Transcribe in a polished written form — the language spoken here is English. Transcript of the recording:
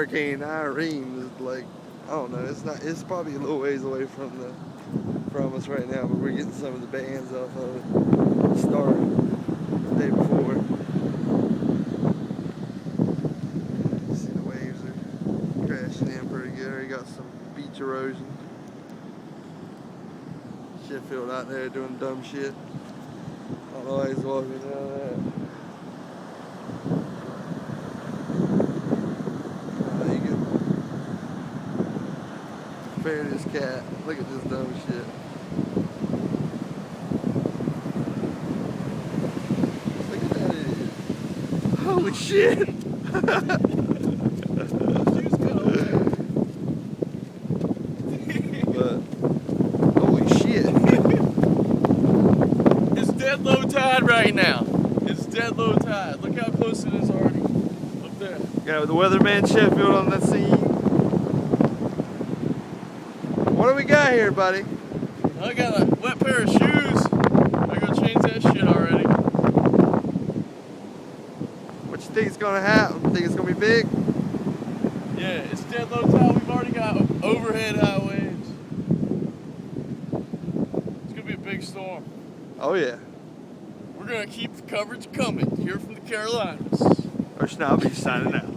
Hurricane Irene is like, I don't know, it's probably a little ways away from us right now, but we're getting some of the bands off of it. Start the day before. See the waves are crashing in pretty good. We got some beach erosion. Sheffield out there doing dumb shit. I don't know why he's walking down that. Compare this cat. Look at this dumb shit. Look at that idiot. Holy shit! But, holy shit. It's dead low tide right now. It's dead low tide. Look how close it is already. Up there. Got the weatherman Sheffield on the scene. What do we got here, buddy? I got a wet pair of shoes. I gotta change that shit already. What you think is gonna happen? Think it's gonna be big? Yeah, it's dead low tide. We've already got overhead high waves. It's gonna be a big storm. Oh yeah. We're gonna keep the coverage coming here from the Carolinas. Or Snobby signing out.